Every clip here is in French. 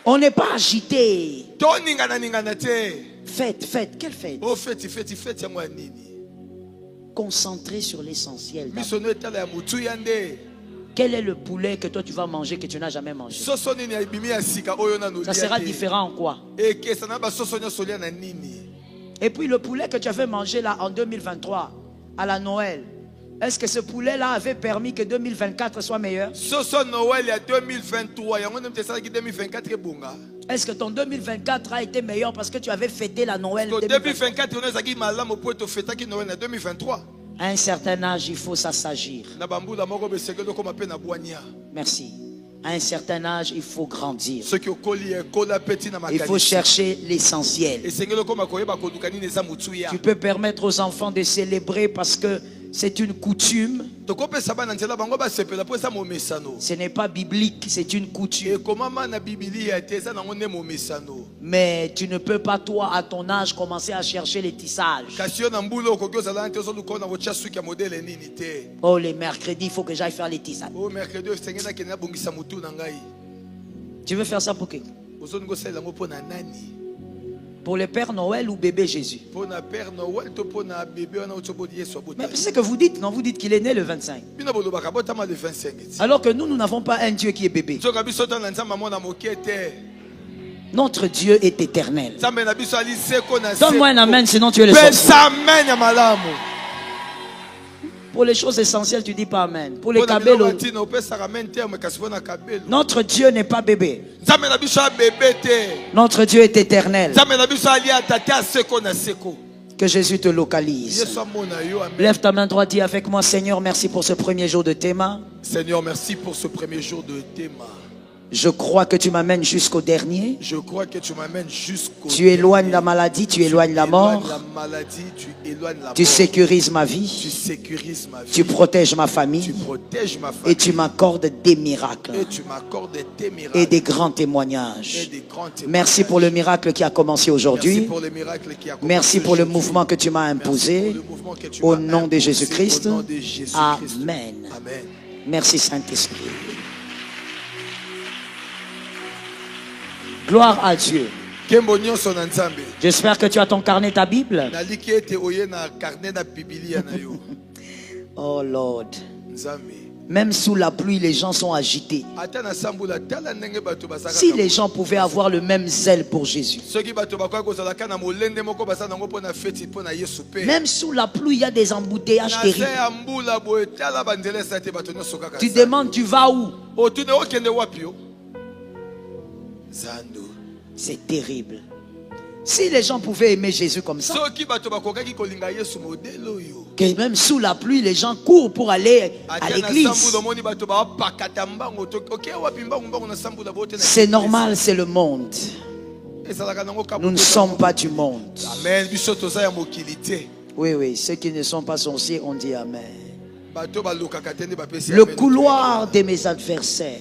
On n'est pas agité. Faites, quelle fête? Concentré sur l'essentiel. Quel est le poulet que toi tu vas manger que tu n'as jamais mangé? Ça sera différent en quoi? Et puis le poulet que tu avais mangé là en 2023 à la Noël, est-ce que ce poulet là avait permis que 2024 soit meilleur? Est-ce que ton 2024 a été meilleur parce que tu avais fêté la Noël 2023? À un certain âge, il faut s'assagir. Merci. À un certain âge, il faut grandir. Il faut chercher l'essentiel. Tu peux permettre aux enfants de célébrer parce que c'est une coutume. Ce n'est pas biblique, c'est une coutume. Mais tu ne peux pas, toi, à ton âge, commencer à chercher les tissages. Oh, les mercredis, il faut que j'aille faire les tissages. Tu veux faire ça pour qui? Pour le Père Noël ou bébé Jésus? Mais c'est ce que vous dites, non? Vous dites qu'il est né le 25. Alors que nous n'avons pas un Dieu qui est bébé. Notre Dieu est éternel. Donne-moi un amen, sinon tu es le sorcier. Pour les choses essentielles, tu dis pas amen. Pour les cabellos, notre Dieu n'est pas bébé. Notre Dieu est éternel. Que Jésus te localise. Lève ta main droite, dis avec moi: Seigneur, merci pour ce premier jour de Théma. Seigneur, merci pour ce premier jour de Théma. Je crois que tu m'amènes jusqu'au dernier. Je crois que tu m'amènes jusqu'au Tu éloignes la maladie, tu éloignes la mort. Tu sécurises ma vie. Tu sécurises ma vie. Tu protèges ma famille. Tu protèges ma famille. Et tu m'accordes des miracles. Et tu m'accordes des miracles. Et des grands témoignages. Merci pour le miracle qui a commencé aujourd'hui. Merci pour le mouvement que tu m'as imposé. Au nom de Jésus-Christ. Amen. Merci Saint-Esprit. Gloire à Dieu. J'espère que tu as ton carnet, ta Bible. Oh Lord. Même sous la pluie, les gens sont agités. Si les gens pouvaient avoir le même zèle pour Jésus. Même sous la pluie, il y a des embouteillages terribles. Tu demandes, tu vas où? C'est terrible. Si les gens pouvaient aimer Jésus comme ça, que même sous la pluie, les gens courent pour aller à l'église. C'est normal, c'est le monde. Nous ne sommes pas du monde. Oui, ceux qui ne sont pas sorciers, on dit Amen. Le couloir de mes adversaires.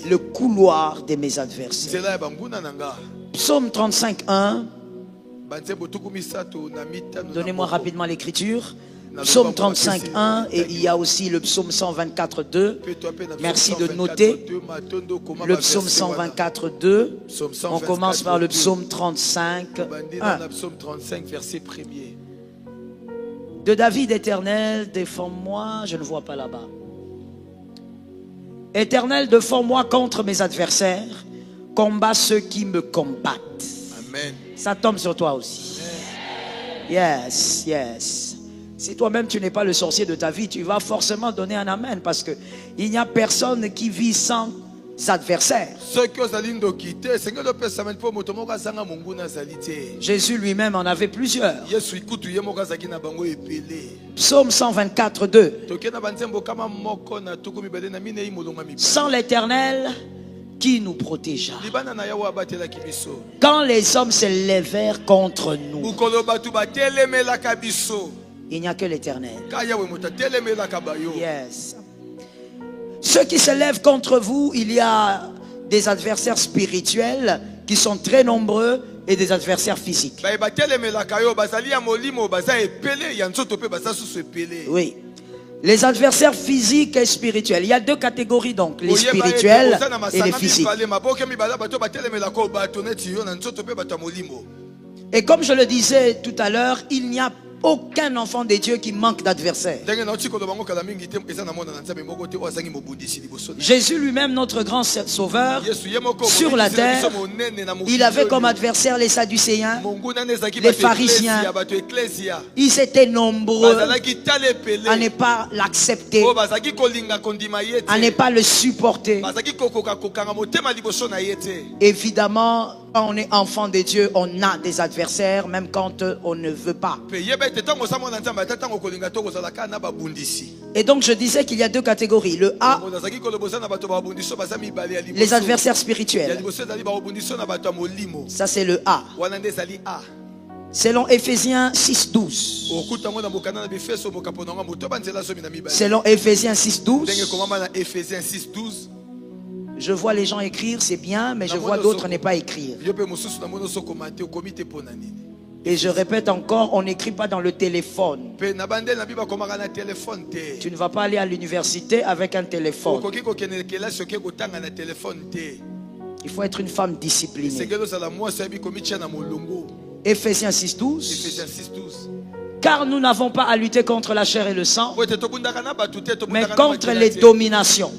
Le couloir de mes adversaires. Psaume 35:1. Donnez-moi rapidement l'écriture. Psaume 35:1 et il y a aussi le psaume 124:2. Merci de noter. Le psaume 124:2. On commence par le psaume 35:1. De David: Éternel, défends-moi. Je ne vois pas là-bas. Éternel, défends-moi contre mes adversaires. Combat ceux qui me combattent. Amen. Ça tombe sur toi aussi. Amen. Yes. Si toi-même tu n'es pas le sorcier de ta vie, tu vas forcément donner un amen, parce que il n'y a personne qui vit sans adversaires. Jésus lui-même en avait plusieurs. Psaume 124:2. Sans l'Éternel, qui nous protégera? Quand les hommes se lèvèrent contre nous, il n'y a que l'Éternel. Yes. Ceux qui se lèvent contre vous, il y a des adversaires spirituels qui sont très nombreux et des adversaires physiques. Oui. Les adversaires physiques et spirituels. Il y a deux catégories donc, les spirituels et les physiques. Et comme je le disais tout à l'heure, il n'y a aucun enfant de Dieu qui manque d'adversaires. Jésus lui-même, notre grand sauveur, sur la terre, il avait comme adversaire les Sadducéens, les pharisiens. Ils étaient nombreux à ne pas l'accepter, à ne pas le supporter. Évidemment, quand on est enfant de Dieu, on a des adversaires, même quand on ne veut pas. Et donc je disais qu'il y a deux catégories. Le A, les adversaires spirituels. Ça c'est le A. Selon Éphésiens 6.12. Selon Éphésiens 6.12. Je vois les gens écrire, c'est bien, mais je vois d'autres ne pas écrire. Et je répète encore, on n'écrit pas dans le téléphone. Tu ne vas pas aller à l'université avec un téléphone. Il faut être une femme disciplinée. Éphésiens 6.12. Car nous n'avons pas à lutter contre la chair et le sang, mais contre les dominations,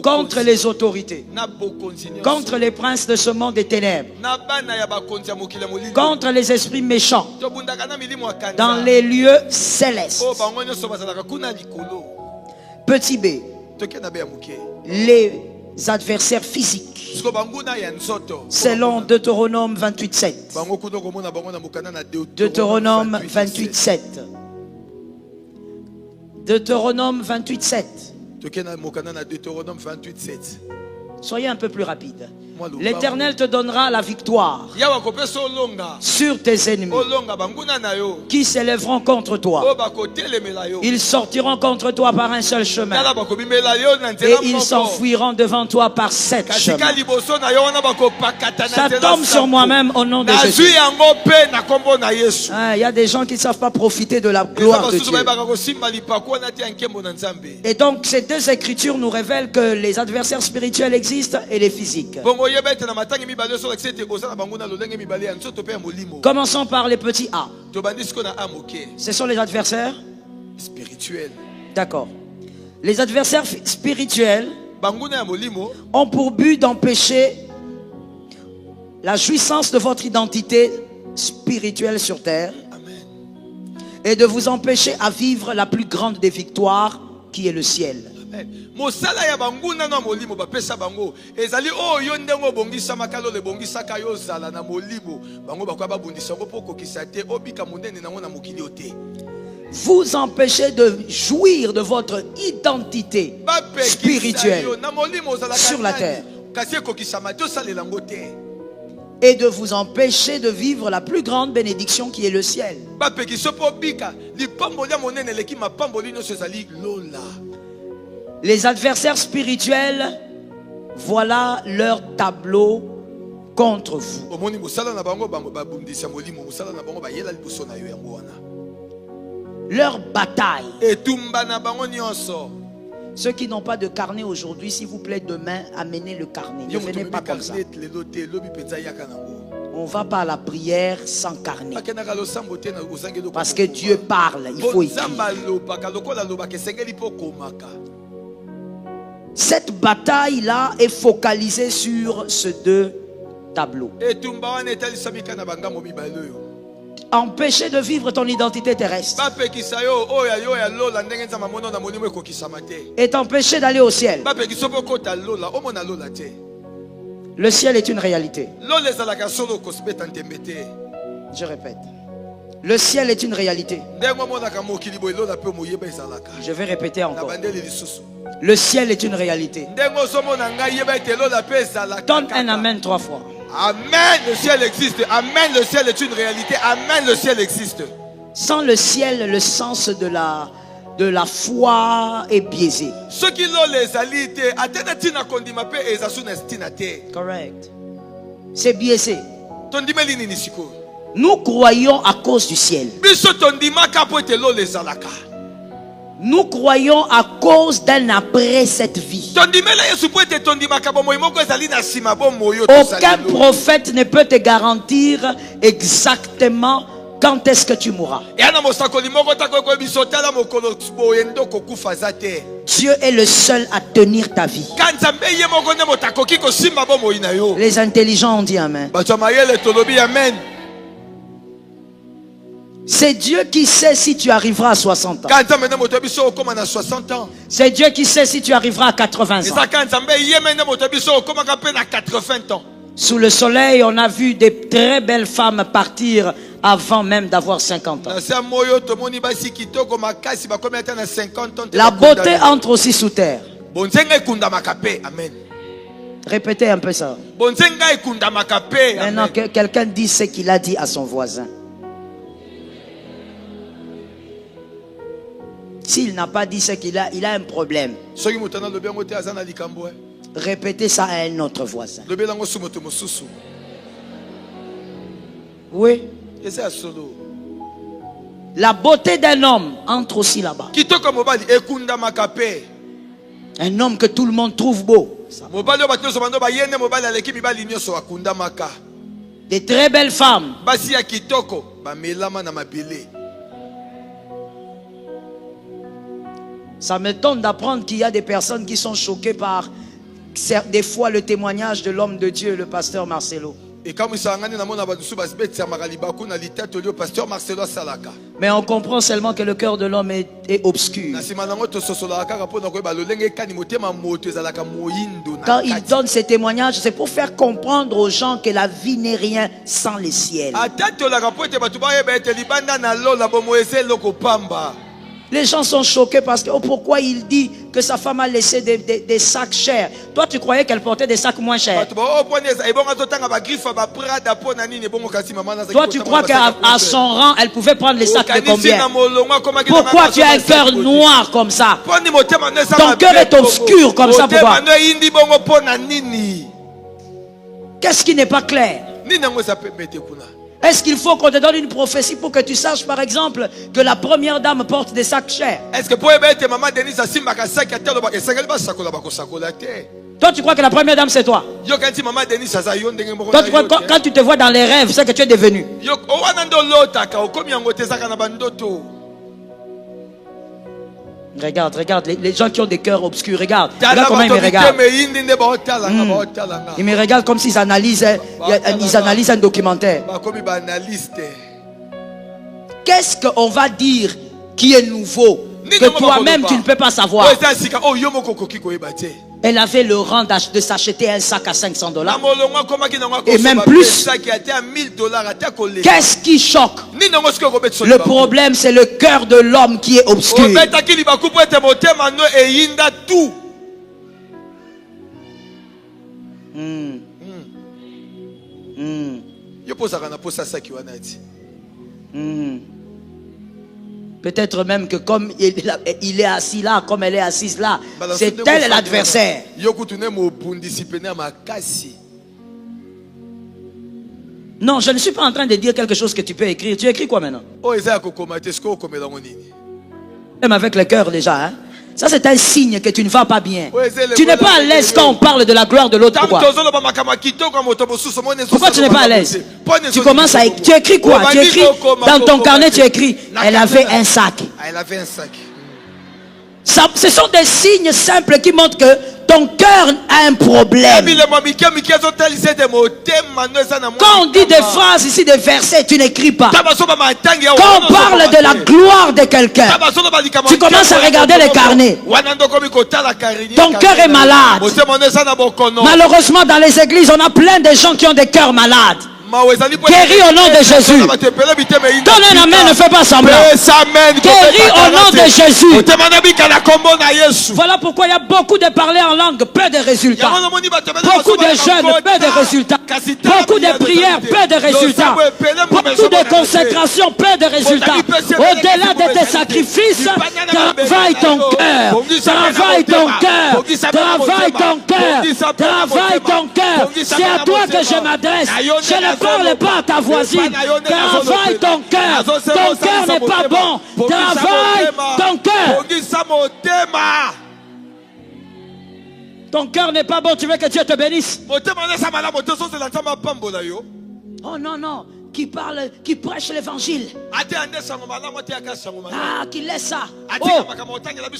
contre les autorités, contre les princes de ce monde des ténèbres, contre les esprits méchants dans les lieux célestes. Petit b, les adversaires physiques. Selon Deutéronome 28.7. Deutéronome 28.7. Deutéronome 28.7. Soyez un peu plus rapide. L'Éternel te donnera la victoire sur tes ennemis qui s'élèveront contre toi. Ils sortiront contre toi par un seul chemin et ils s'enfuiront devant toi par 7 chemins. Ça tombe sur moi-même au nom de Jésus. Il y a des gens qui ne savent pas profiter de la gloire de Dieu. Et donc ces deux écritures nous révèlent que les adversaires spirituels existent et les physiques. Commençons par les petits A. Ce sont les adversaires spirituels. D'accord. Les adversaires spirituels ont pour but d'empêcher la jouissance de votre identité spirituelle sur terre. Amen. Et de vous empêcher à vivre la plus grande des victoires qui est le ciel. Mosala ya banguna na molimo bapesa bango ezali oyo ndengo bongisa makalo le bongisa kayo zala na molimo bango bakwa babundisa ko poko kisate obika munene nango na mokili ote. Vous empêchez de jouir de votre identité spirituelle sur la terre et de vous empêcher de vivre la plus grande bénédiction qui est le ciel. Les adversaires spirituels, voilà leur tableau contre vous. Leur bataille. Ceux qui n'ont pas de carnet aujourd'hui, s'il vous plaît, demain, amenez le carnet. Ne venez pas comme ça. On ne va pas à la prière sans carnet. Parce que Dieu parle, il faut écrire. Cette bataille-là est focalisée sur ces deux tableaux. Empêcher de vivre ton identité terrestre et t'empêcher d'aller au ciel. Le ciel est une réalité. Je répète. Le ciel est une réalité. Je vais répéter encore. Le ciel est une réalité. Donne un amen 3 fois. Amen, le ciel existe. Amen, le ciel est une réalité. Amen, le ciel existe. Sans le ciel, le sens de la foi est biaisé. Correct. C'est biaisé. Nous croyons à cause du ciel. Nous croyons à cause d'un après cette vie. Aucun prophète ne peut te garantir exactement quand est-ce que tu mourras. Dieu est le seul à tenir ta vie. Les intelligents ont dit Amen. C'est Dieu qui sait si tu arriveras à 60 ans. C'est Dieu qui sait si tu arriveras à 80 ans. Sous le soleil, on a vu des très belles femmes partir avant même d'avoir 50 ans. La beauté entre aussi sous terre. Répétez un peu ça. Maintenant, que quelqu'un dise ce qu'il a dit à son voisin. S'il n'a pas dit ce qu'il a, il a un problème. Répétez ça à un autre voisin. Oui. La beauté d'un homme entre aussi là-bas. Un homme que tout le monde trouve beau. Des très belles femmes. Ça m'étonne d'apprendre qu'il y a des personnes qui sont choquées par des fois le témoignage de l'homme de Dieu, le pasteur Marcelo. Mais on comprend seulement que le cœur de l'homme est obscur. Quand il donne ces témoignages, c'est pour faire comprendre aux gens que la vie n'est rien sans les ciels. Les gens sont choqués parce que pourquoi il dit que sa femme a laissé des sacs chers. Toi, tu croyais qu'elle portait des sacs moins chers. Toi, tu crois qu'à son rang, elle pouvait prendre les sacs de combien? Pourquoi tu as un cœur noir comme ça? Ton cœur est obscur comme ça, pourquoi? Qu'est-ce qui n'est pas clair? Est-ce qu'il faut qu'on te donne une prophétie pour que tu saches, par exemple, que la première dame porte des sacs chers? Est-ce que toi, tu crois que la première dame, c'est toi? Toi, tu crois, quand tu te vois dans les rêves, c'est que tu es devenu. Regarde, les gens qui ont des cœurs obscurs, regarde comment ils me regardent. Ils me regardent comme s'ils analysent, ils analysent un documentaire. Qu'est-ce qu'on va dire qui est nouveau, que toi-même tu ne peux pas savoir? Elle avait le rang de s'acheter un sac à $500. Et même plus. Qu'est-ce qui choque? Le problème, c'est le cœur de l'homme qui est obscur. Peut-être même que comme il est assis là, comme elle est assise là, c'est elle l'adversaire. Non, je ne suis pas en train de dire quelque chose que tu peux écrire. Tu écris quoi maintenant? Même avec le cœur déjà, hein? Ça c'est un signe que tu ne vas pas bien. Tu n'es pas à l'aise quand on parle de la gloire de l'autre. Pourquoi tu n'es pas à l'aise? Tu commences à écrire. Tu écris quoi? Tu écris dans ton carnet, tu écris. Elle avait un sac. Ça, ce sont des signes simples qui montrent que ton cœur a un problème. Quand on dit des phrases ici, des versets, tu n'écris pas. Quand on parle de la gloire de quelqu'un, tu commences à regarder les carnets. Ton cœur est malade. Malheureusement, dans les églises, on a plein de gens qui ont des cœurs malades. Guéris au nom de Jésus. Donne un amen, ne fais pas semblant. Guéris au nom de Jésus. Voilà pourquoi il y a beaucoup de parler en langue, peu de résultats. Beaucoup de jeûnes, peu de résultats. Beaucoup de prières, peu de résultats. Beaucoup de consécrations, peu de résultats. Au-delà de tes sacrifices, travaille ton cœur. Travaille ton cœur. Travaille ton cœur. Travaille ton cœur. c'est à toi que je m'adresse. Je ne parle pas à ta voisine. Travaille ton cœur. Ton cœur n'est pas bon. Travaille ton cœur. Ton cœur n'est pas bon, tu veux que Dieu te bénisse. Oh non, non. Qui parle, qui prêche l'évangile. Ah, qui laisse ça. Oh.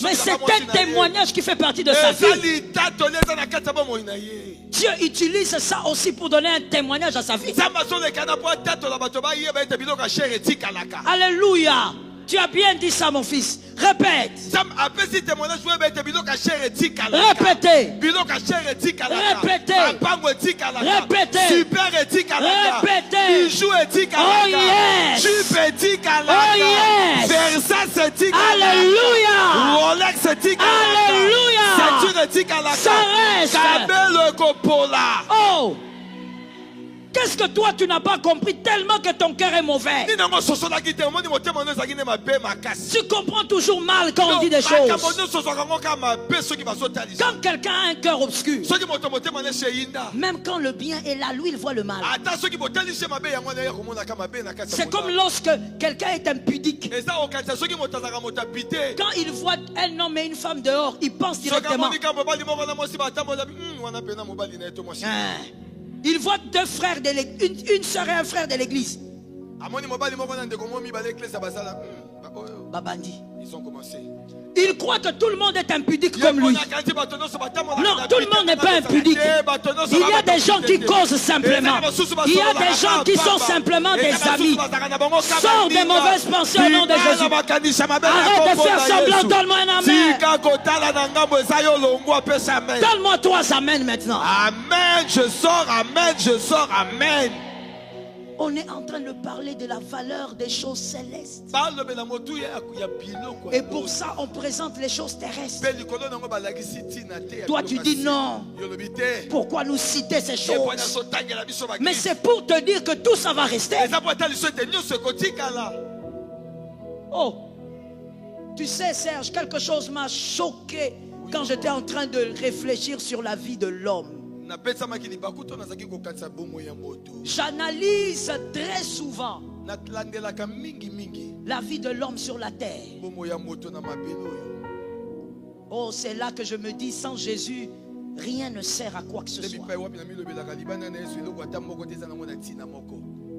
Mais c'est un témoignage qui fait partie de sa vie. Dieu utilise ça aussi pour donner un témoignage à sa vie. Alléluia. Tu as bien dit ça, mon fils. Répète. Répétez. Répétez. Répétez. Répétez. Oh yes. Oh yes. Alléluia. Alléluia. Ça reste. Oh. Qu'est-ce que toi tu n'as pas compris tellement que ton cœur est mauvais? Tu comprends toujours mal quand on dit des choses. Quand quelqu'un a un cœur obscur, même quand le bien est là, lui il voit le mal. C'est comme lorsque quelqu'un est impudique. Quand il voit un homme et une femme dehors, il pense directement. Il voit deux frères de l'église, une sœur et un frère de l'église. Babandi. Ils ont commencé. Il croit que tout le monde est impudique comme lui. Non, tout le monde n'est pas impudique. Il y a des gens qui causent simplement. Il y a des gens qui sont simplement des amis. Sors des mauvaises pensées au nom de Jésus. Arrête de faire semblant. Donne-moi un amen. Donne-moi trois amens maintenant. Amen, je sors, amen, je sors, amen. On est en train de parler de la valeur des choses célestes. Et pour ça, on présente les choses terrestres. Toi, tu dis non. Pourquoi nous citer ces choses? Mais c'est pour te dire que tout ça va rester. Oh, tu sais, Serge, quelque chose m'a choqué quand j'étais en train de réfléchir sur la vie de l'homme. J'analyse très souvent la vie de l'homme sur la terre. Oh, c'est là que je me dis, sans Jésus, rien ne sert à quoi que ce soit.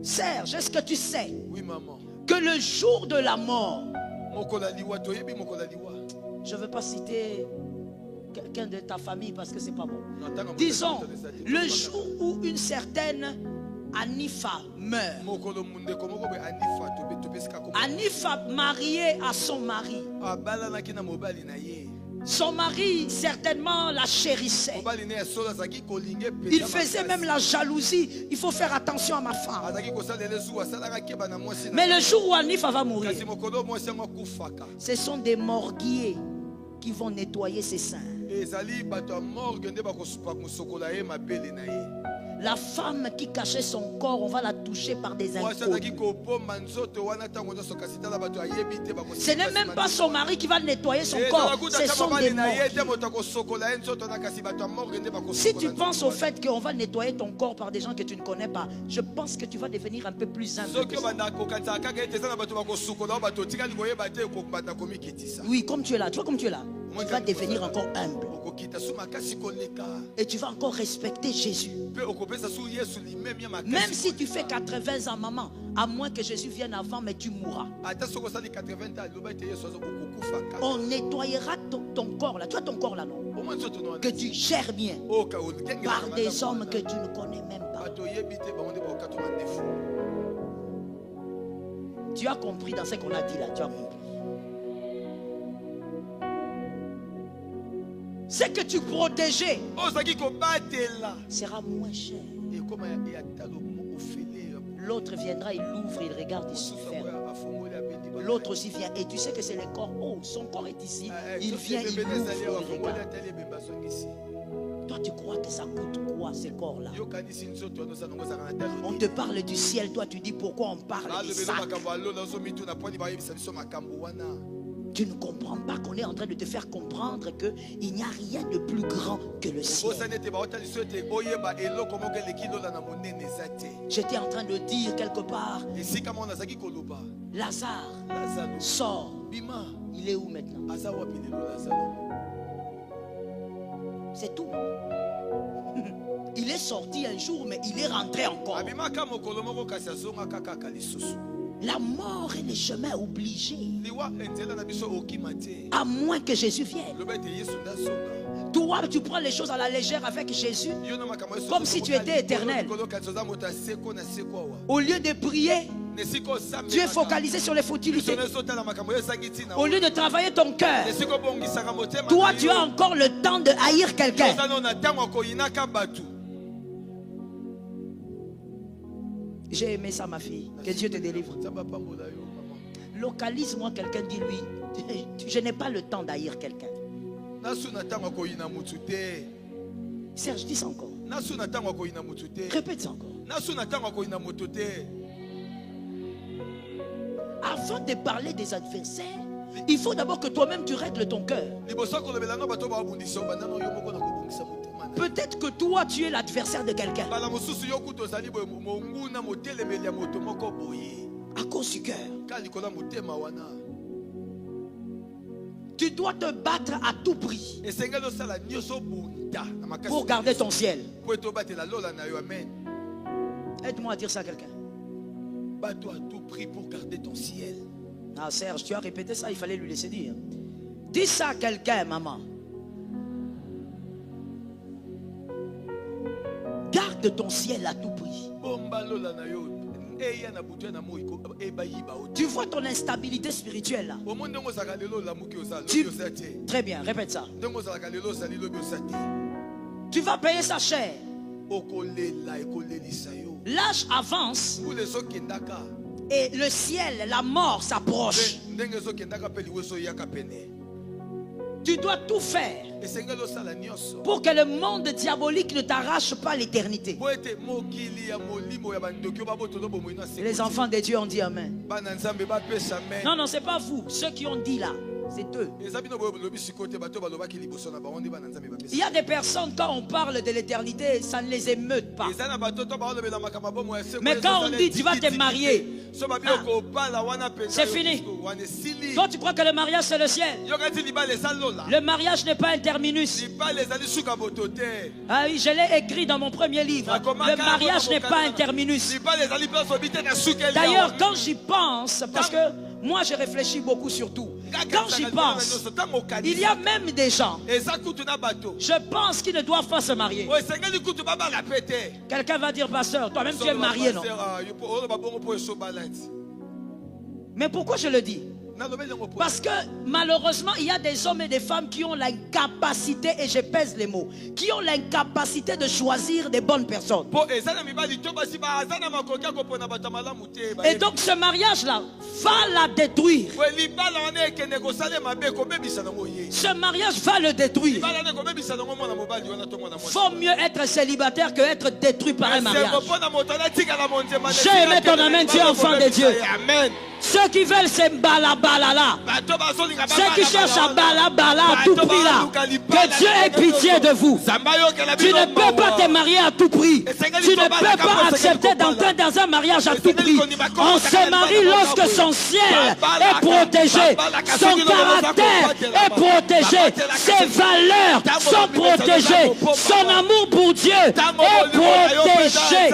Serge, est-ce que tu sais que le jour de la mort, je ne veux pas citer quelqu'un de ta famille parce que c'est pas bon. Disons, le jour où une certaine Anifa meurt. Anifa mariée à son mari. Son mari certainement la chérissait. Il faisait même la jalousie. Il faut faire attention à ma femme. Mais le jour où Anifa va mourir, ce sont des morguiers qui vont nettoyer ses seins. La femme qui cachait son corps, on va la toucher par des inconnus. Ce n'est même pas son mari qui va nettoyer son corps, ce sont des morts. Si tu penses au fait qu'on va nettoyer ton corps par des gens que tu ne connais pas, je pense que tu vas devenir un peu plus humble. Oui, comme tu es là, tu vois comme tu es là. Tu vas devenir encore humble. Et tu vas encore respecter Jésus. Même si tu fais 80 ans, maman, à moins que Jésus vienne avant, mais tu mourras. On nettoyera ton corps là. Tu as ton corps là, non? Que tu gères bien par des hommes que tu ne connais même pas. Tu as compris dans ce qu'on a dit là. Tu as compris. Ce que tu protégeais sera moins cher. L'autre viendra, il l'ouvre, il regarde, il se ferme. L'autre aussi vient. Et tu sais que c'est le corps. Oh, son corps est ici. Il vient, il ouvre, il regarde. Toi, tu crois que ça coûte quoi ces corps-là? On te parle du ciel. Toi, tu dis pourquoi on parle des sacs. Tu ne comprends pas qu'on est en train de te faire comprendre qu'il n'y a rien de plus grand que le ciel. J'étais en train de dire quelque part, Lazare sort. Il est où maintenant? C'est tout. Il est sorti un jour, mais il est rentré encore. La mort est le chemin obligé. À moins que Jésus vienne. Toi, tu prends les choses à la légère avec Jésus, comme si tu étais éternel. Au lieu de prier, tu es focalisé sur les futilités. Au lieu de travailler ton cœur, toi, tu as encore le temps de haïr quelqu'un. J'ai aimé ça, ma fille. Que Dieu te délivre. Localise-moi quelqu'un, dis-lui, je n'ai pas le temps d'haïr quelqu'un. Serge, dis ça encore. Répète ça encore. Avant de parler des adversaires, il faut d'abord que toi-même tu règles ton cœur. Peut-être que toi tu es l'adversaire de quelqu'un à cause du cœur. Tu dois te battre à tout prix pour garder ton ciel. Aide-moi à dire ça à quelqu'un. Bats-toi à tout prix pour garder ton ciel. Ah Serge, tu as répété ça, il fallait lui laisser dire. Dis ça à quelqu'un, maman. Garde ton ciel à tout prix. Tu vois ton instabilité spirituelle là. Très bien, répète ça. Tu vas payer sa chair. L'âge avance et le ciel, la mort s'approche. Tu dois tout faire pour que le monde diabolique ne t'arrache pas l'éternité. Les enfants de Dieu ont dit Amen. Non, non, c'est pas vous. Ceux qui ont dit là, c'est eux. Il y a des personnes, quand on parle de l'éternité, ça ne les émeute pas. Mais quand on dit tu vas te marier, c'est fini. Toi tu crois que le mariage c'est le ciel. Le mariage n'est pas un terminus. Ah oui, je l'ai écrit dans mon premier livre. Le mariage n'est pas un terminus. D'ailleurs quand j'y pense, parce que moi je réfléchis beaucoup sur tout. Quand j'y pense, il y a même des gens, je pense qu'ils ne doivent pas se marier. Quelqu'un va dire, pasteur, toi-même tu es marié, non? Mais pourquoi je le dis? Parce que malheureusement il y a des hommes et des femmes qui ont l'incapacité, et je pèse les mots, qui ont l'incapacité de choisir des bonnes personnes. Et donc ce mariage là va la détruire. Ce mariage va le détruire. Faut mieux être célibataire que être détruit par un mariage. J'ai aimé ton amen, tu es enfant de Dieu. Amen. Ceux qui veulent ces balabala là, ceux qui cherchent à balabala à tout prix là, que Dieu ait pitié de vous. Tu ne peux pas te marier à tout prix. Tu ne peux pas accepter d'entrer dans un mariage à tout prix. On se marie lorsque son ciel est protégé, son caractère est protégé, ses valeurs sont protégées, son amour pour Dieu est protégé.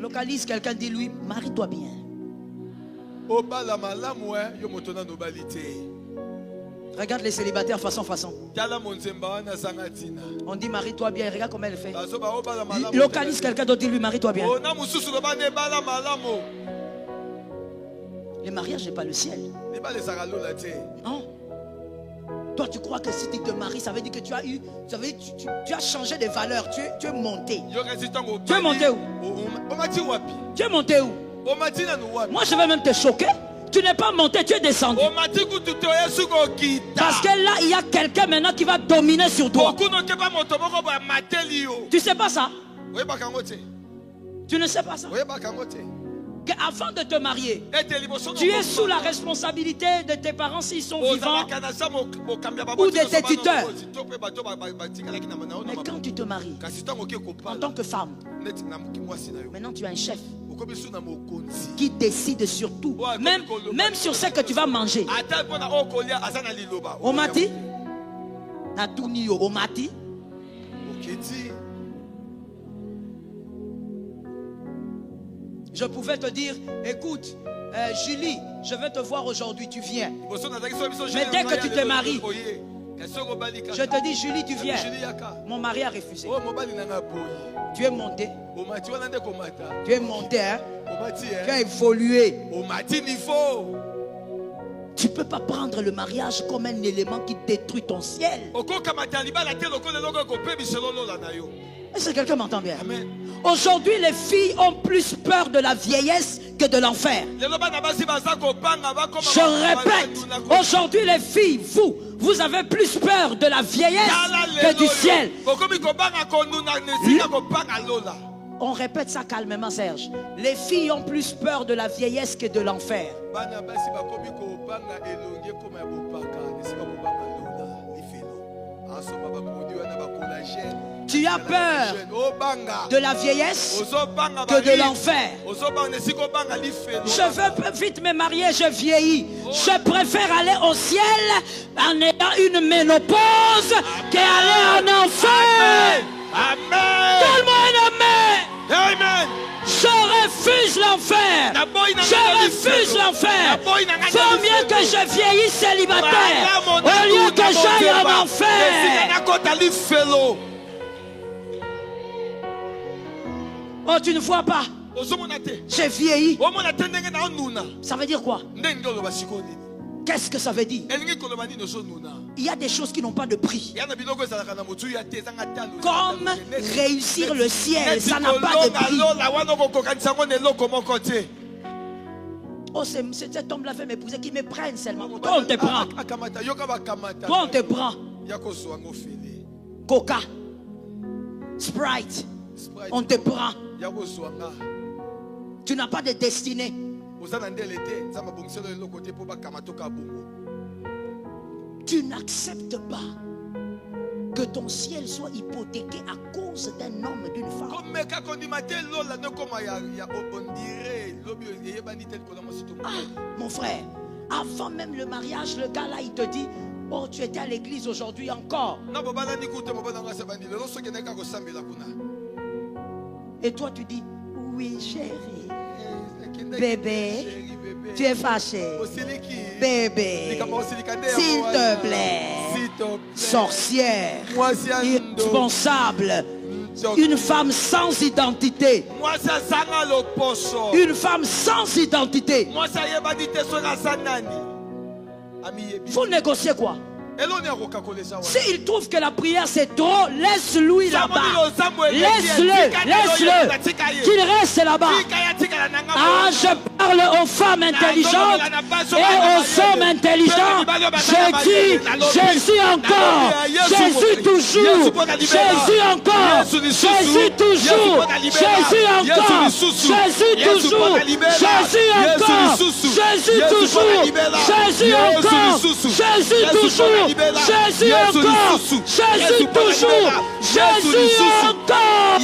Localise quelqu'un, dis-lui, marie-toi bien. Regarde les célibataires façon. On dit marie-toi bien, regarde comment elle fait. Localise quelqu'un d'autre, dis-lui, marie-toi bien. Le mariage n'est pas le ciel. Non. Toi tu crois que si tu te maries, ça veut dire que tu as eu, tu as changé de valeur, tu es monté. Tu es monté où? Tu es monté où? Moi je vais même te choquer. Tu n'es pas monté, tu es descendu. Parce que là il y a quelqu'un maintenant qui va dominer sur toi. Tu sais pas ça? Tu ne sais pas ça? avant de te marier, tu es sous la responsabilité de tes parents s'ils sont vivants ou de tes tuteurs. Mais quand tu te maries, en tant que femme, maintenant tu as un chef qui décide sur tout, même sur ce que tu vas manger. Omati, Natunio, Omati. Je pouvais te dire, écoute, Julie, je vais te voir aujourd'hui, tu viens. Mais dès que tu te maries, je te dis, Julie, tu viens. Mon mari a refusé. Tu es monté. Tu es monté, hein? Tu as évolué. Tu ne peux pas prendre le mariage comme un élément qui détruit ton ciel. Est-ce que quelqu'un m'entend bien? Aujourd'hui, les filles ont plus peur de la vieillesse que de l'enfer. Je répète, aujourd'hui, les filles, vous avez plus peur de la vieillesse que du ciel. On répète ça calmement, Serge. Les filles ont plus peur de la vieillesse que de l'enfer. Tu as peur de la vieillesse que de l'enfer. Je veux vite me marier, je vieillis. Je préfère aller au ciel en ayant une ménopause qu'aller en enfer. Amen. Donne-moi un amen. Amen. Je refuse l'enfer. Je refuse l'enfer. Vaut mieux que je vieillisse célibataire au lieu que j'aille en enfer. Oh, tu ne vois pas? J'ai vieilli. Ça veut dire quoi? Qu'est-ce que ça veut dire? Il y a des choses qui n'ont pas de prix. Comme réussir le ciel, ça n'a pas de prix. Oh, c'est cet homme-là fait m'épouser qui me prenne seulement. Toi, on te prend. Toi, on te prend. Coca, Sprite, on te prend. Tu n'as pas de destinée. Tu n'acceptes pas que ton ciel soit hypothéqué à cause d'un homme, d'une femme. Ah, mon frère, avant même le mariage, le gars là, il te dit, oh, tu étais à l'église aujourd'hui encore. Et toi, tu dis, oui, chérie. Bébé, tu es fâché. Bébé, s'il te plaît. Sorcière, irresponsable, une femme sans identité. Une femme sans identité. Faut négocier quoi? S'il trouve que la prière c'est trop, laisse-lui là-bas. Laisse-le. Qu'il reste là-bas. Ah, je parle aux femmes intelligentes et aux hommes intelligents. Je dis Jésus encore. Jésus toujours. Jésus encore. Jésus toujours. Jésus encore. Jésus toujours. Jésus encore. Jésus toujours. Jésus encore. Jésus toujours. Jésus encore. Jésus toujours. Jésus encore.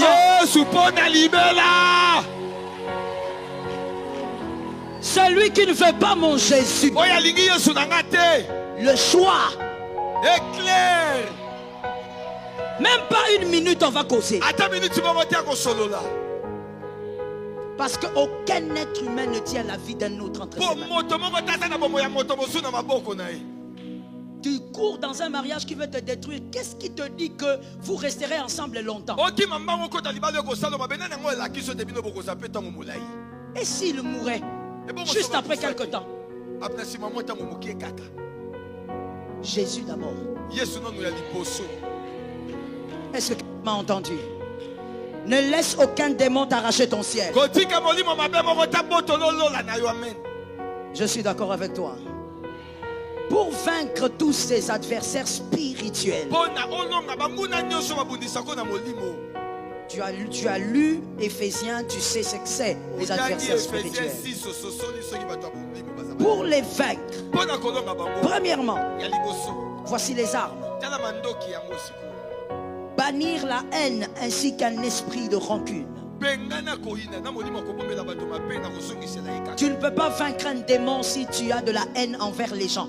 Celui qui ne veut pas mon Jésus, le choix est clair. Même pas une minute on va causer. Parce qu'aucun être humain ne tient la vie d'un autre entre ses mains. Tu cours dans un mariage qui veut te détruire. Qu'est-ce qui te dit que vous resterez ensemble longtemps? Et s'il mourait juste après quelque temps? Jésus d'abord. Est-ce que tu m'as entendu? Ne laisse aucun démon t'arracher ton ciel. Je suis d'accord avec toi. Pour vaincre tous ces adversaires spirituels, Tu as lu Éphésiens, tu sais ce que c'est, les adversaires spirituels. Pour les vaincre, premièrement, voici les armes. Bannir la haine ainsi qu'un esprit de rancune. Tu ne peux pas vaincre un démon si tu as de la haine envers les gens.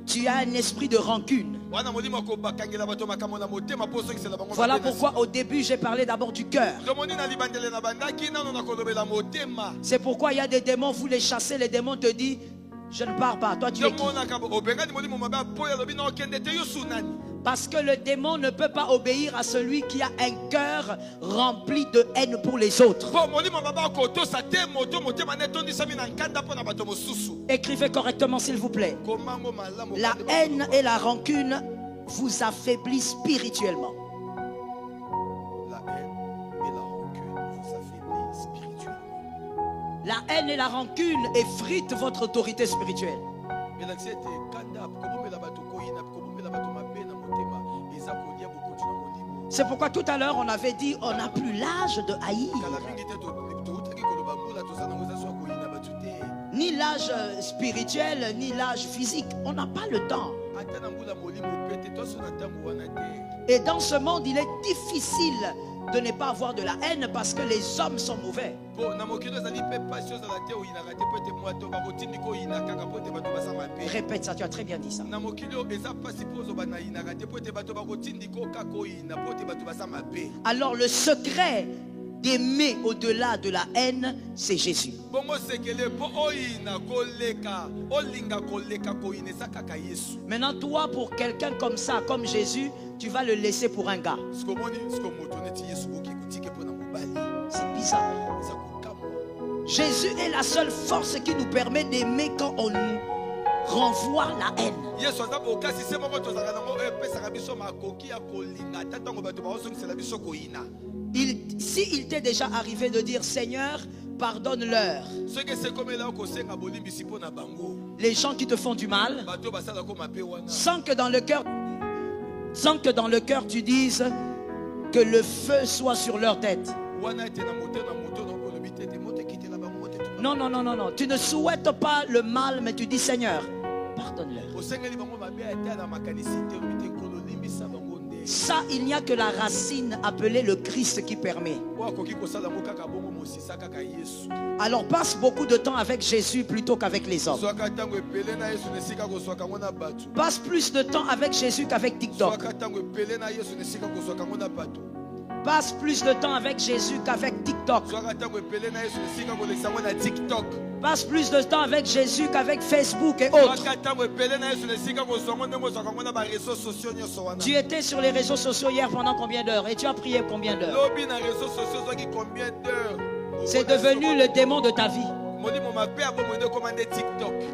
Tu as un esprit de rancune. Voilà pourquoi au début j'ai parlé d'abord du cœur. C'est pourquoi il y a des démons, vous les chassez, les démons te disent je ne pars pas, toi tu es qui? Parce que le démon ne peut pas obéir à celui qui a un cœur rempli de haine pour les autres. Écrivez correctement s'il vous plaît. La haine et la rancune vous affaiblissent spirituellement. La haine et la rancune effritent votre autorité spirituelle. C'est pourquoi tout à l'heure on avait dit on n'a plus l'âge de haïr. Ni l'âge spirituel, ni l'âge physique. On n'a pas le temps. Et dans ce monde, il est difficile de ne pas avoir de la haine parce que les hommes sont mauvais. Répète ça, tu as très bien dit ça. Alors le secret d'aimer au-delà de la haine, c'est Jésus. Maintenant, toi, pour quelqu'un comme ça, comme Jésus, tu vas le laisser pour un gars. C'est bizarre. Jésus est la seule force qui nous permet d'aimer quand on nous renvoie la haine. S'il t'est déjà arrivé de dire Seigneur, pardonne-leur, les gens qui te font du mal, sans que dans le cœur tu dises que le feu soit sur leur tête. Non, non, non, non, non. Tu ne souhaites pas le mal, mais tu dis Seigneur, pardonne-leur. Ça, il n'y a que la racine appelée le Christ qui permet. Alors passe beaucoup de temps avec Jésus plutôt qu'avec les hommes. Passe plus de temps avec Jésus qu'avec TikTok. Passe plus de temps avec Jésus qu'avec TikTok. Passe plus de temps avec Jésus qu'avec Facebook et autres. Tu étais sur les réseaux sociaux hier pendant combien d'heures? Et tu as prié combien d'heures? C'est devenu le démon de ta vie.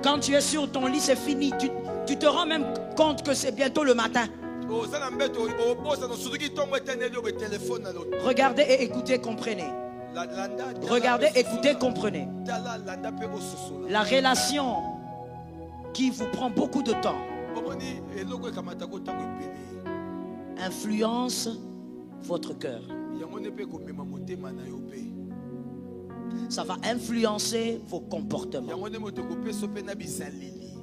Quand tu es sur ton lit, c'est fini. Tu te rends même compte que c'est bientôt le matin. Regardez et écoutez, comprenez. Regardez, écoutez, comprenez. La relation qui vous prend beaucoup de temps influence votre cœur. Ça va influencer vos comportements.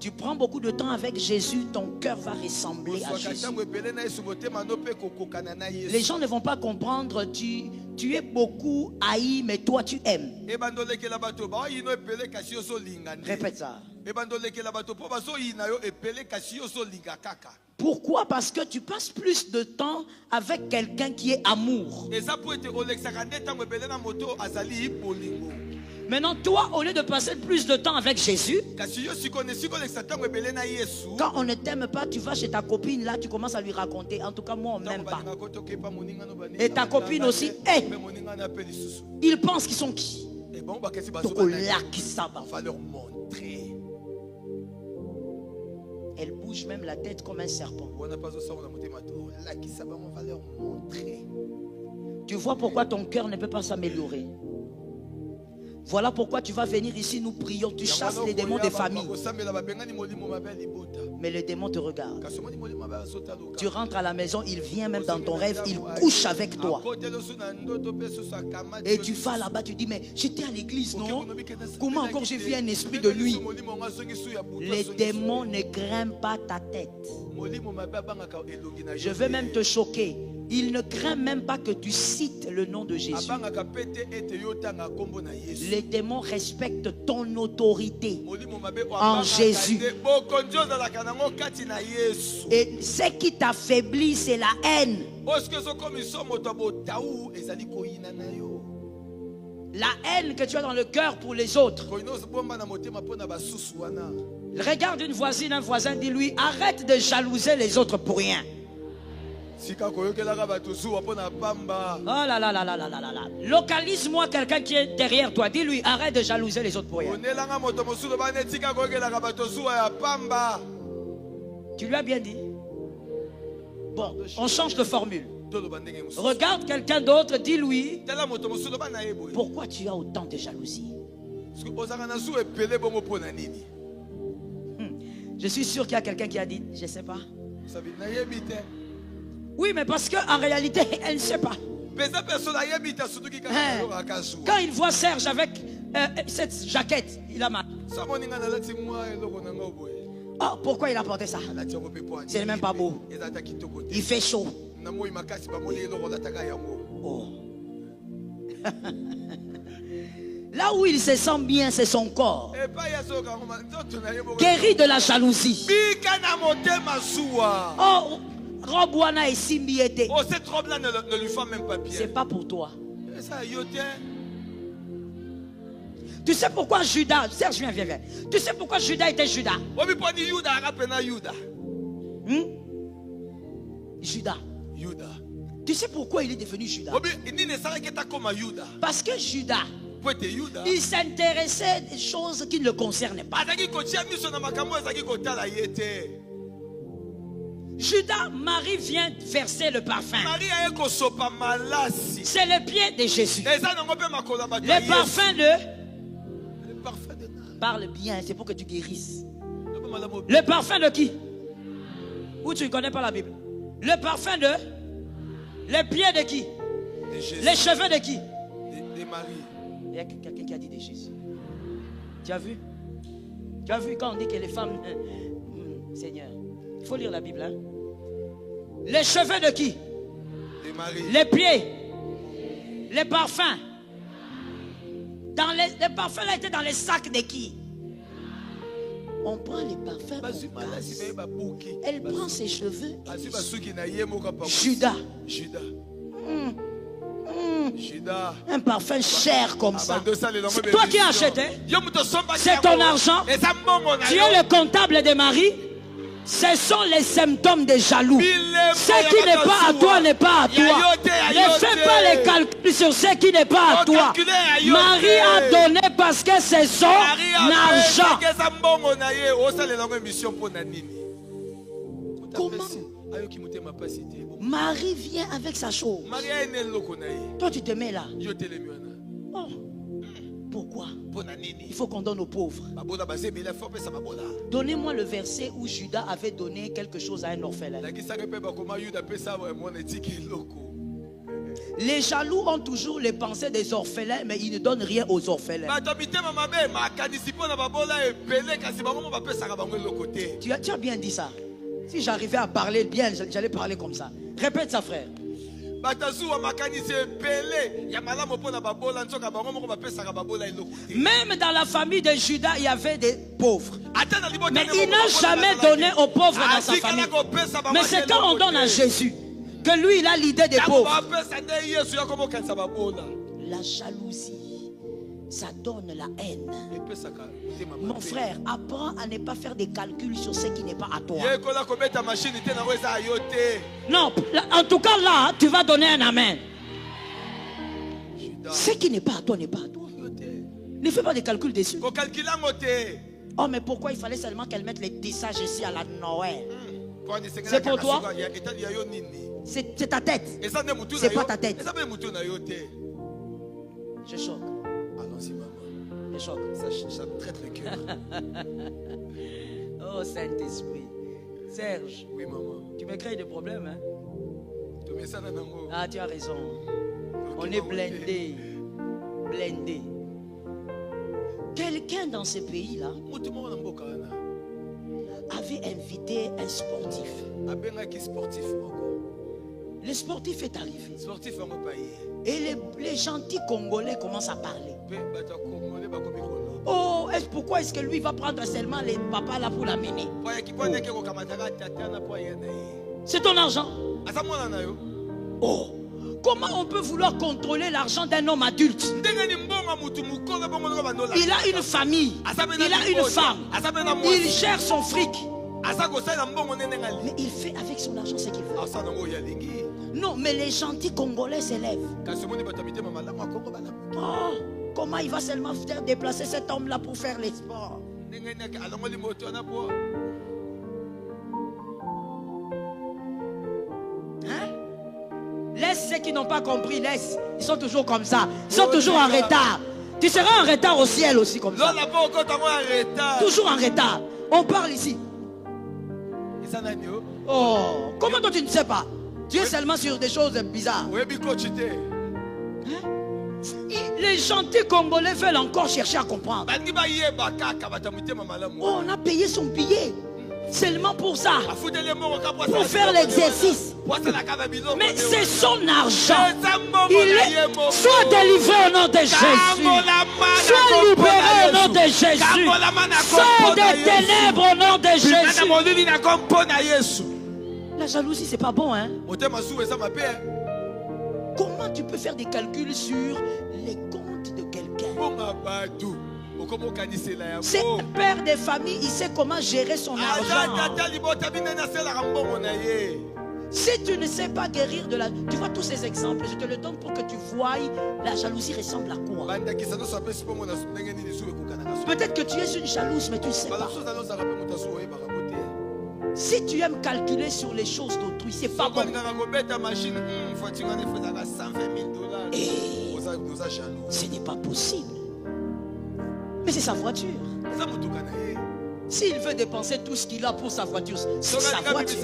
Tu prends beaucoup de temps avec Jésus, ton cœur va ressembler à Jésus. Les gens ne vont pas comprendre, tu es beaucoup haï, mais toi tu aimes. Répète ça. Pourquoi? Parce que tu passes plus de temps avec quelqu'un qui est amour. Maintenant, toi, au lieu de passer plus de temps avec Jésus, quand on ne t'aime pas, tu vas chez ta copine, là, tu commences à lui raconter. En tout cas, moi, on ne m'aime pas. Et ta copine aussi, ils pensent qu'ils sont qui? Donc, là, qui ça va leur montrer. Elle bouge même la tête comme un serpent. Tu vois pourquoi ton cœur ne peut pas s'améliorer? Voilà pourquoi tu vas venir ici, nous prions, tu chasses les démons des familles. Mais les démons te regardent. Tu rentres à la maison, il vient même dans ton rêve, il couche avec toi. Et tu vas là-bas, tu dis, mais j'étais à l'église, non? Comment encore j'ai vu un esprit de nuit? Les démons ne grimpent pas ta tête. Je veux même te choquer. Il ne craint même pas que tu cites le nom de Jésus. Les démons respectent ton autorité en Jésus. Et ce qui t'affaiblit, c'est la haine. La haine que tu as dans le cœur pour les autres. Regarde une voisine, un voisin, dis-lui, arrête de jalouser les autres pour rien. Oh là là là là là là là. Localise-moi quelqu'un qui est derrière toi. Dis-lui, arrête de jalouser les autres pour rien. Tu lui as bien dit. Bon, on change de formule. Regarde quelqu'un d'autre, dis-lui, pourquoi tu as autant de jalousie? Je suis sûr qu'il y a quelqu'un qui a dit, je ne sais pas. Oui, mais parce qu'en réalité, elle ne sait pas. Quand il voit Serge avec cette jaquette, il a mal. Oh, pourquoi il a porté ça? C'est même pas beau. Il fait chaud. Oh. Là où il se sent bien, c'est son corps. Guéri de la jalousie. Oh, Robwana et Simbiete. Oh, cette robe-là ne lui fait même pas bien. C'est pas pour toi. Tu sais pourquoi Judas, Serge, viens. Tu sais pourquoi Judas était Judas? Judas. Tu sais pourquoi il est devenu Judas? Parce que Judas, il s'intéressait des choses qui ne le concernaient pas. Judas, Marie vient verser le parfum. C'est le pied de Jésus. Le parfum de... Parle bien, c'est pour que tu guérisses. Le parfum de qui? Ou tu ne connais pas la Bible? Le parfum de... Les pieds de qui? Les cheveux de qui? De Marie. Il y a quelqu'un qui a dit de Jésus. Tu as vu? Tu as vu quand on dit que les femmes... Seigneur, il faut lire la Bible. Hein? Les cheveux de qui? De Marie. Les pieds. Les parfums. Les parfums là étaient dans les sacs de qui? On prend les parfums. Elle prend ses cheveux. Judas. Un parfum cher comme ça. C'est toi qui as acheté. C'est ton argent. Tu es le comptable de Marie. Ce sont les symptômes des jaloux. Ce qui n'est pas à toi n'est pas à toi. Ne fais pas les calculs sur ce qui n'est pas à toi. Marie a donné parce que c'est son argent. Comment? Marie vient avec sa chose. Toi tu te mets là. Oh. Pourquoi? Il faut qu'on donne aux pauvres. Donnez-moi le verset où Judas avait donné quelque chose à un orphelin. Les jaloux ont toujours les pensées des orphelins, mais ils ne donnent rien aux orphelins. Tu as bien dit ça. Si j'arrivais à parler bien, j'allais parler comme ça. Répète ça, frère. Même dans la famille de Judas, il y avait des pauvres. Mais il n'a jamais donné aux pauvres dans sa famille. Mais c'est quand on donne à Jésus que lui, il a l'idée des pauvres. La jalousie, ça donne la haine. Mon frère, apprends à ne pas faire des calculs sur ce qui n'est pas à toi. Non, en tout cas là, tu vas donner un amen. Ce qui n'est pas à toi n'est pas à toi. Ne fais pas des calculs dessus. Oh, mais pourquoi il fallait seulement qu'elle mette les tissages ici à la Noël? C'est pour toi? C'est ta tête. C'est pas ta tête. Je choque. Allons-y, maman. choque. Ça traite le cœur. Oh Saint-Esprit. Serge, Oui, maman. tu me crées des problèmes, hein? Tu mets ça dans le Ah, tu as raison. On est blindé. Blindé. Quelqu'un dans ce pays-là avait invité un sportif. Le sportif est arrivé. Et les gentils Congolais commencent à parler. Oh, pourquoi est-ce que lui va prendre seulement les papas là pour l'amener? C'est ton argent. Oh, comment on peut vouloir contrôler l'argent d'un homme adulte? Il a une famille, il a une femme, il gère son fric. Mais il fait avec son argent ce qu'il veut. Non, mais les gentils Congolais s'élèvent. Oh, comment il va seulement faire déplacer cet homme-là pour faire les sports? Hein? Laisse ceux qui n'ont pas compris, laisse. Ils sont toujours comme ça. Ils sont toujours en retard. Tu seras en retard au ciel aussi comme ça. Toujours en retard. On parle ici. Oh, comment toi tu ne sais pas? Tu es seulement sur des choses bizarres. Hein? Les gentils Congolais veulent encore chercher à comprendre. Oh, on a payé son billet seulement pour ça, pour faire l'exercice. Mais c'est son argent. Soit délivré au nom de Jésus, soit libéré au nom de Jésus, soit des ténèbres au nom de Jésus. La jalousie, c'est pas bon, hein? Comment tu peux faire des calculs sur les comptes de quelqu'un? C'est un père de famille, il sait comment gérer son argent. Si tu ne sais pas guérir de la... Tu vois tous ces exemples, je te le donne pour que tu voies la jalousie ressemble à quoi. Peut-être que tu es une jalouse, mais tu ne sais pas. Si tu aimes calculer sur les choses d'autrui, c'est pas bon. Et ce n'est pas possible. Mais c'est sa voiture. S'il veut dépenser tout ce qu'il a pour sa voiture, c'est sa voiture.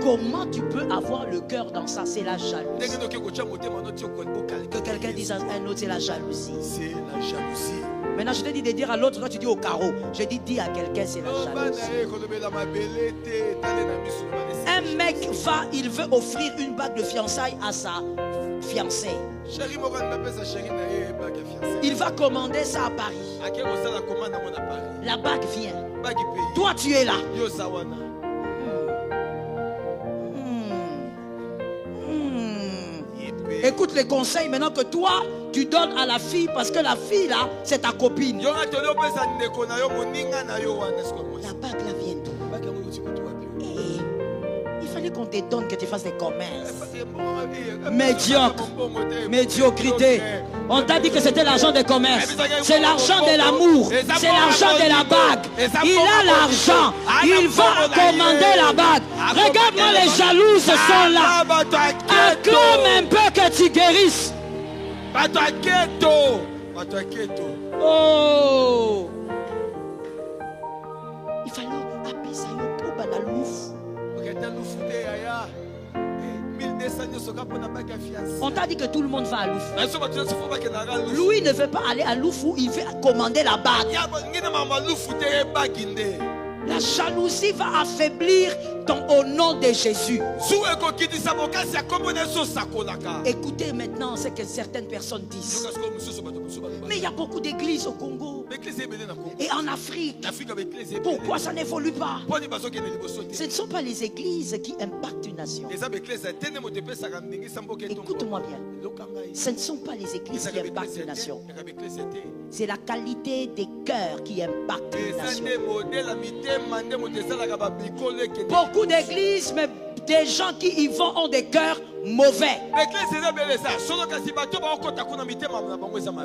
Comment tu peux avoir le cœur dans ça? C'est la jalousie. Que quelqu'un dise à un autre, c'est la jalousie. C'est la jalousie. Maintenant, je te dis de dire à l'autre, toi tu dis au carreau. Je dis à quelqu'un, c'est la jalousie. Un mec va, il veut offrir une bague de fiançailles à sa fiancée. Il va commander ça à Paris. La bague vient. Toi, tu es là. Écoute les conseils maintenant que toi, tu donnes à la fille, parce que la fille là, c'est ta copine. La bague là vient d'où? Il fallait qu'on te donne, que tu fasses des commerces. Médiocre. Médiocrité. On t'a dit que c'était l'argent des commerces. C'est l'argent de l'amour. C'est l'argent de la bague. Il a l'argent. Il va commander la bague. Regarde-moi, les jalouses sont là. Acclame un peu que tu guérisses. Oh. Il fallait appeler ça pour la louf. On t'a dit que tout le monde va à Louf. Lui ne veut pas aller à Louf où il veut commander la bague. La jalousie va affaiblir au nom de Jésus. Écoutez maintenant ce que certaines personnes disent. Mais il y a beaucoup d'églises au Congo et en Afrique. Pourquoi ça n'évolue pas? Ce ne sont pas les églises qui impactent une nation. Écoute-moi bien. Ce ne sont pas les églises qui impactent une nation. C'est la qualité des cœurs qui impacte une nation. Beaucoup d'églises, mais des gens qui y vont ont des cœurs mauvais.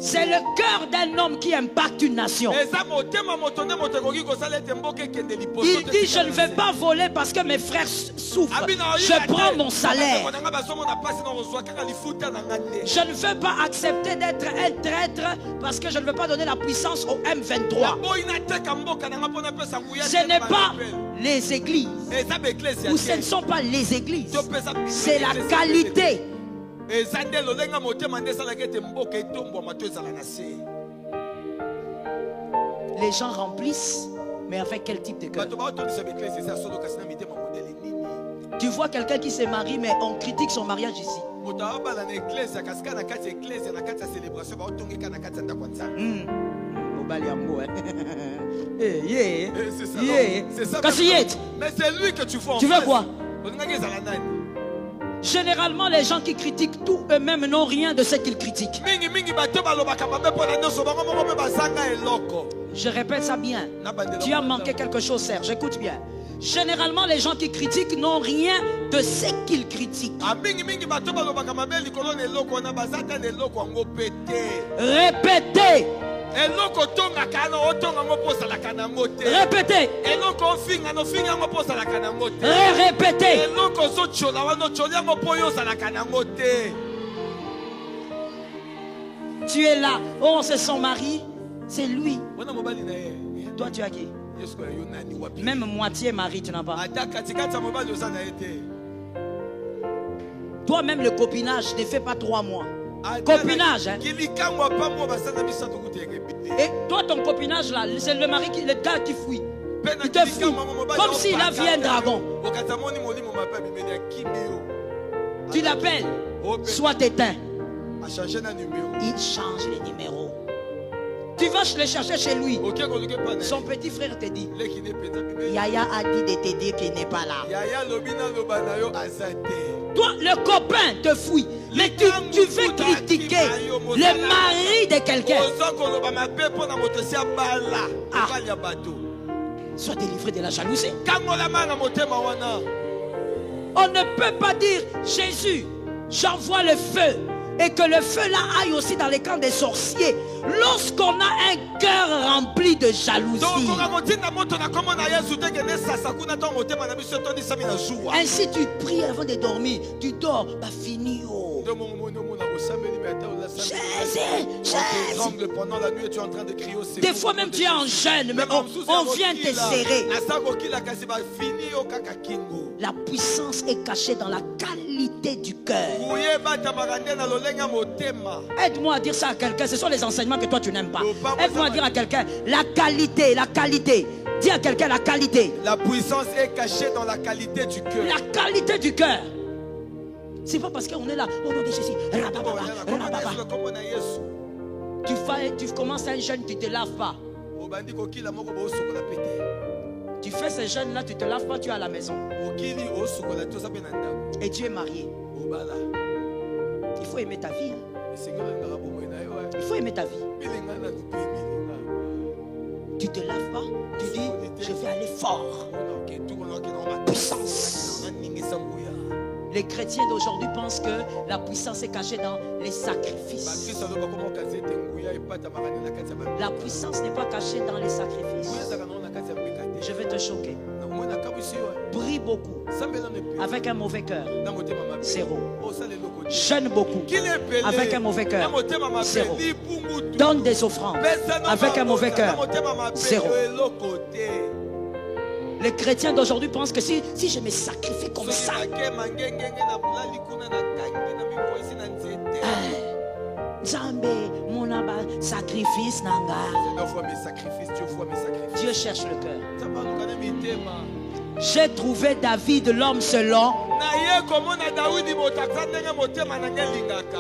C'est le cœur d'un homme qui impacte une nation. Il dit, je ne vais pas voler parce que mes frères souffrent. Je prends mon salaire. Je ne veux pas accepter d'être un traître parce que je ne veux pas donner la puissance au M23. Ce n'est pas les églises, ou ce ne sont pas les églises, c'est la qualité. Les gens remplissent, mais avec quel type de cœur? Tu vois quelqu'un qui se marie, mais on critique son mariage ici. C'est ça. Mais c'est lui que tu vois. Tu veux quoi? Généralement, les gens qui critiquent tout eux-mêmes n'ont rien de ce qu'ils critiquent. Je répète ça bien. Tu as manqué quelque chose, Serge. Écoute bien. Généralement, les gens qui critiquent n'ont rien de ce qu'ils critiquent. Répétez. Répétez. Répétez. Tu es là. Oh, c'est son mari. C'est lui. Toi, tu as qui? Même moitié mari, tu n'as pas. Toi-même, le copinage ne fait pas 3 mois. Copinage, hein? Et toi, ton copinage là, c'est le mari, le gars qui fuit. Il te fuit. Comme s'il a vu un dragon. Tu l'appelles. Soit éteint. Il change les numéros. Tu vas le chercher chez lui. Son petit frère te dit, Yaya a dit de te dire qu'il n'est pas là. Toi, le copain te fuit. Mais tu veux critiquer le mari de quelqu'un. Sois délivré de la jalousie. On ne peut pas dire, Jésus, j'envoie le feu. Et que le feu là aille aussi dans les camps des sorciers. Lorsqu'on a un cœur rempli de jalousie. Ainsi tu pries avant de dormir. Tu dors, bah fini. Oh. Pendant la nuit, tu es en train de crier. Des fois même tu es en jeûne, mais on vient te serrer. La puissance est cachée dans la qualité du cœur. Aide-moi à dire ça à quelqu'un. Ce sont les enseignements que toi tu n'aimes pas. Aide-moi à dire à quelqu'un la qualité, la qualité. Dis à quelqu'un la qualité. La puissance est cachée dans la qualité du cœur. La qualité du cœur. C'est pas parce qu'on est là, au nom de Jésus. Tu commences un jeûne, tu ne te laves pas. Tu fais ce jeûne là, tu ne te laves pas, tu es à la maison. Et tu es marié. Il faut aimer ta vie. Il faut aimer ta vie. Tu ne te laves pas, tu dis je vais aller fort. Puissance. Les chrétiens d'aujourd'hui pensent que la puissance est cachée dans les sacrifices. La puissance n'est pas cachée dans les sacrifices. Je vais te choquer. Prie beaucoup avec un mauvais cœur. 0. Jeûne beaucoup avec un mauvais cœur. 0. Donne des offrandes avec un mauvais cœur. 0. Les chrétiens d'aujourd'hui pensent que si je me sacrifie comme ça, sacrifice Dieu cherche le cœur. J'ai trouvé David l'homme selon.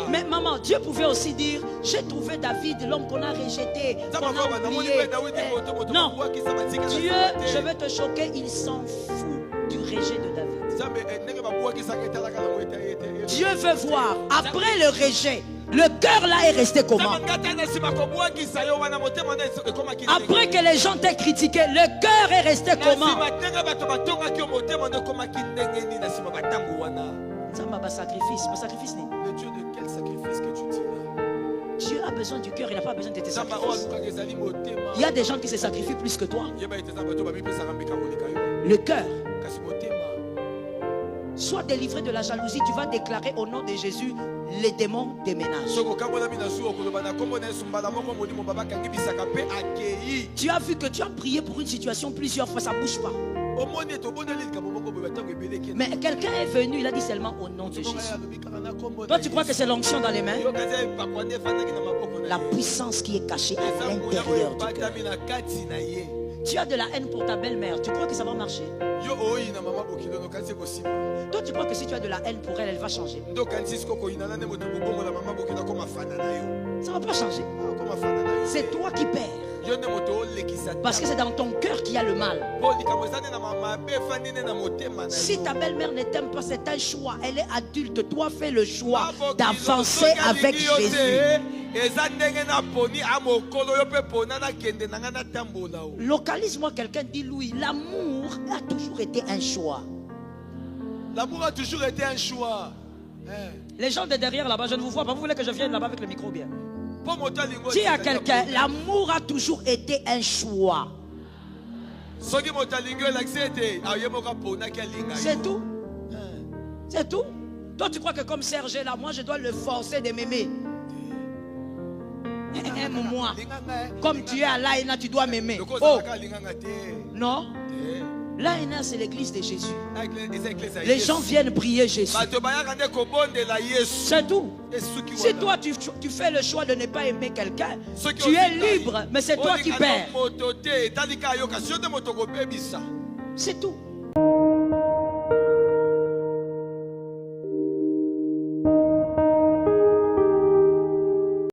Mais maman, Dieu pouvait aussi dire j'ai trouvé David l'homme qu'on a rejeté, qu'on a oublié. Non, Dieu, je vais te choquer, il s'en fout du rejet de David. Dieu veut voir après le rejet. Le cœur là est resté comment? Après que les gens t'aient critiqué, le cœur est resté comment? Ça m'a sacrifice. Ma sacrifice n'est. Le Dieu de quel sacrifice que tu dis là? Dieu a besoin du cœur, il n'a pas besoin de tes sacrifices. Il y a des gens qui se sacrifient plus que toi. Le cœur. Sois délivré de la jalousie, tu vas déclarer au nom de Jésus, les démons déménagent. Tu as vu que tu as prié pour une situation plusieurs fois, ça ne bouge pas. Mais quelqu'un est venu, il a dit seulement au nom de Jésus. Toi, tu crois que c'est l'onction dans les mains? La puissance qui est cachée à l'intérieur du cœur. Tu as de la haine pour ta belle-mère, tu crois que ça va marcher? Toi, tu crois que si tu as de la haine pour elle, elle va changer? Ça ne va pas changer. C'est toi qui perds. Parce que c'est dans ton cœur qu'il y a le mal. Si ta belle-mère ne t'aime pas, c'est un choix. Elle est adulte. Toi, fais le choix d'avancer avec Jésus. Localise-moi quelqu'un, dit Louis, l'amour a toujours été un choix. L'amour a toujours été un choix. Les gens de derrière là-bas, je ne vous vois pas. Vous voulez que je vienne là-bas avec le micro bien? Dis à quelqu'un, l'amour a toujours été un choix. C'est tout. C'est tout. Toi, tu crois que comme Serge est là, moi, je dois le forcer de m'aimer. Aime-moi. Comme tu es à l'Aïna, tu dois m'aimer. Oh. Non. L'Aïna, c'est l'église de Jésus. Les gens viennent prier Jésus. C'est tout. Si toi, tu fais le choix de ne pas aimer quelqu'un, tu es libre, mais c'est toi qui perds. C'est tout.